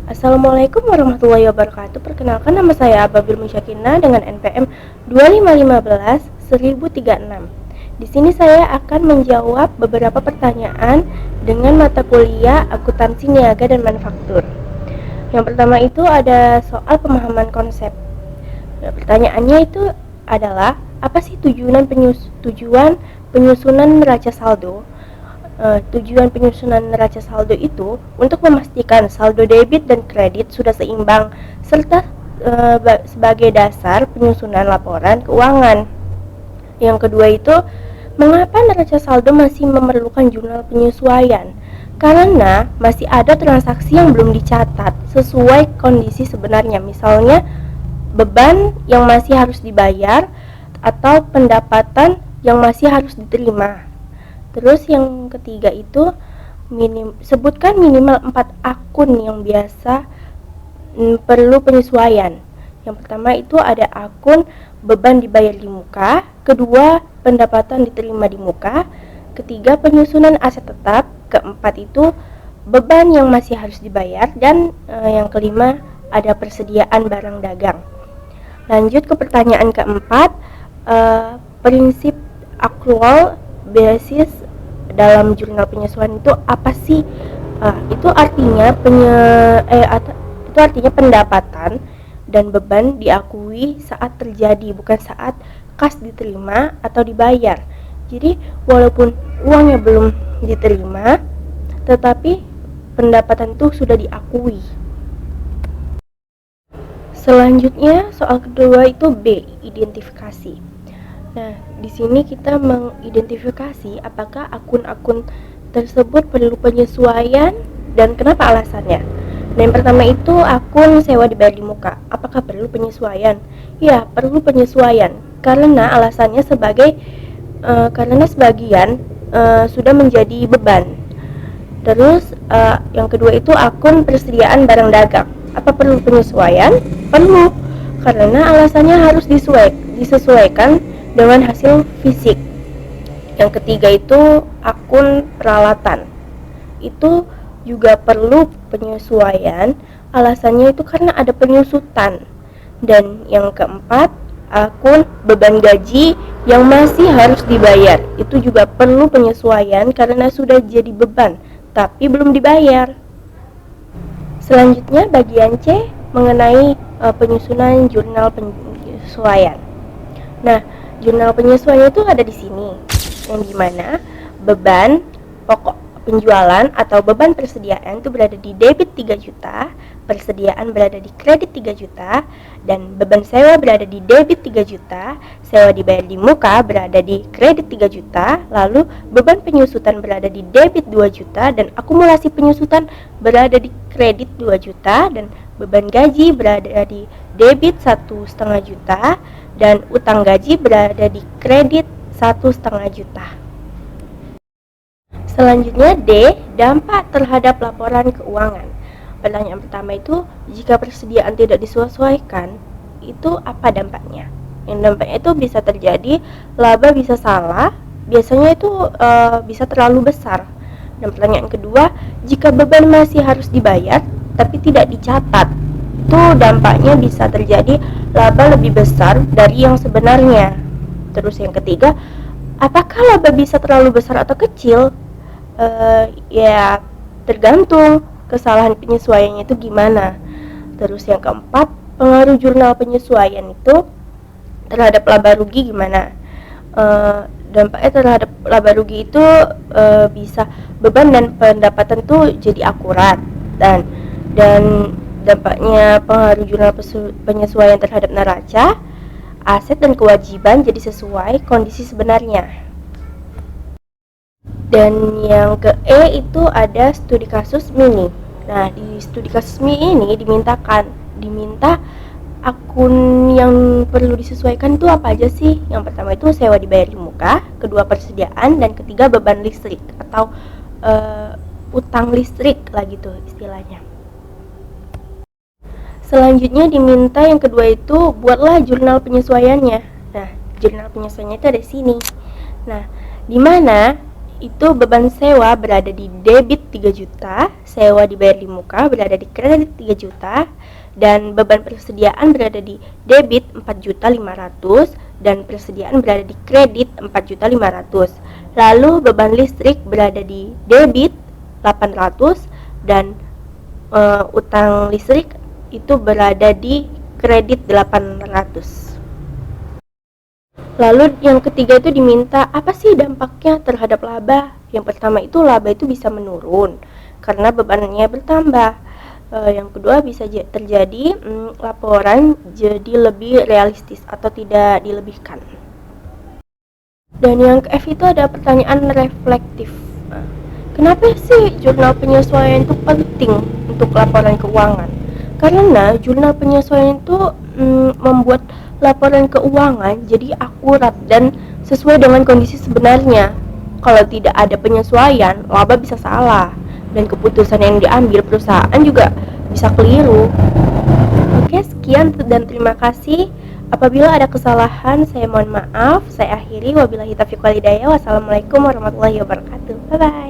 Assalamualaikum warahmatullahi wabarakatuh. Perkenalkan, nama saya Ababil Musyakina dengan NPM 2515-1036. Di sini saya akan menjawab beberapa pertanyaan dengan mata kuliah akuntansi niaga dan manufaktur. Yang pertama itu ada soal pemahaman konsep. Pertanyaannya itu adalah, apa sih tujuan penyusunan neraca saldo? Tujuan penyusunan neraca saldo itu untuk memastikan saldo debit dan kredit sudah seimbang serta sebagai dasar penyusunan laporan keuangan. Yang kedua itu, mengapa neraca saldo masih memerlukan jurnal penyesuaian? Karena masih ada transaksi yang belum dicatat sesuai kondisi sebenarnya, misalnya beban yang masih harus dibayar atau pendapatan yang masih harus diterima. Terus yang ketiga itu, sebutkan minimal 4 akun yang biasa perlu penyesuaian. Yang pertama itu ada akun beban dibayar di muka, kedua pendapatan diterima di muka, ketiga penyusunan aset tetap, keempat itu beban yang masih harus dibayar, dan yang kelima ada persediaan barang dagang. Lanjut ke pertanyaan keempat, prinsip akrual basis dalam jurnal penyesuaian itu apa sih? Itu artinya pendapatan dan beban diakui saat terjadi, bukan saat kas diterima atau dibayar. Jadi walaupun uangnya belum diterima, tetapi pendapatan itu sudah diakui. Selanjutnya soal kedua itu B, identifikasi. Nah, di sini kita mengidentifikasi apakah akun-akun tersebut perlu penyesuaian dan kenapa alasannya. Nah, yang pertama itu akun sewa dibayar di muka. Apakah perlu penyesuaian? Ya, perlu penyesuaian karena alasannya karena sebagian sudah menjadi beban. Terus yang kedua itu akun persediaan barang dagang. Apa perlu penyesuaian? Perlu, karena alasannya harus disesuaikan dengan hasil fisik. Yang ketiga itu akun peralatan. Itu juga perlu penyesuaian, alasannya itu karena ada penyusutan. Dan yang keempat, akun beban gaji yang masih harus dibayar. Itu juga perlu penyesuaian karena sudah jadi beban tapi belum dibayar. Selanjutnya bagian C mengenai penyusunan jurnal penyesuaian. Nah, jurnal penyesuaian itu ada di sini, yang dimana beban pokok penjualan atau beban persediaan itu berada di debit 3 juta, persediaan berada di kredit 3 juta, dan beban sewa berada di debit 3 juta, sewa dibayar di muka berada di kredit 3 juta, lalu beban penyusutan berada di debit 2 juta, dan akumulasi penyusutan berada di kredit 2 juta, dan beban gaji berada di debit 1,5 juta, dan utang gaji berada di kredit 1,5 juta. Selanjutnya D, dampak terhadap laporan keuangan. Pertanyaan pertama itu, jika persediaan tidak disesuaikan, itu apa dampaknya? Yang dampaknya itu bisa terjadi laba bisa salah, biasanya itu bisa terlalu besar. Dan pertanyaan kedua, jika beban masih harus dibayar tapi tidak dicatat, itu dampaknya bisa terjadi laba lebih besar dari yang sebenarnya. Terus yang ketiga, apakah laba bisa terlalu besar atau kecil? Ya tergantung kesalahan penyesuaiannya itu gimana. Terus yang keempat, pengaruh jurnal penyesuaian itu terhadap laba rugi gimana? Dampaknya terhadap laba rugi itu bisa beban dan pendapatan tuh jadi akurat, dan dampaknya pengaruh jurnal penyesuaian terhadap neraca, aset dan kewajiban jadi sesuai kondisi sebenarnya. Dan yang ke E itu ada studi kasus mini. Nah, di studi kasus mini ini diminta akun yang perlu disesuaikan itu apa aja sih? Yang pertama itu sewa dibayar di muka, kedua persediaan, dan ketiga beban listrik atau utang listrik lah gitu istilahnya. Selanjutnya diminta yang kedua itu buatlah jurnal penyesuaiannya. Nah, jurnal penyesuaiannya itu ada di sini. Nah, di mana itu beban sewa berada di debit 3 juta, sewa dibayar di muka berada di kredit 3 juta, dan beban persediaan berada di debit 4.500.000 dan persediaan berada di kredit 4.500.000. Lalu beban listrik berada di debit 800 dan utang listrik itu berada di kredit 800. Lalu yang ketiga itu diminta apa sih dampaknya terhadap laba. Yang pertama itu laba itu bisa menurun karena bebannya bertambah. Yang kedua bisa terjadi laporan jadi lebih realistis atau tidak dilebihkan. Dan yang ke F itu ada pertanyaan reflektif. Kenapa sih jurnal penyesuaian itu penting untuk laporan keuangan? Karena jurnal penyesuaian itu membuat laporan keuangan jadi akurat dan sesuai dengan kondisi sebenarnya. Kalau tidak ada penyesuaian, laba bisa salah dan keputusan yang diambil perusahaan juga bisa keliru. Oke, sekian dan terima kasih. Apabila ada kesalahan, saya mohon maaf. Saya akhiri. Wabillahi taufiq wal hidayah. Wassalamualaikum warahmatullahi wabarakatuh. Bye bye.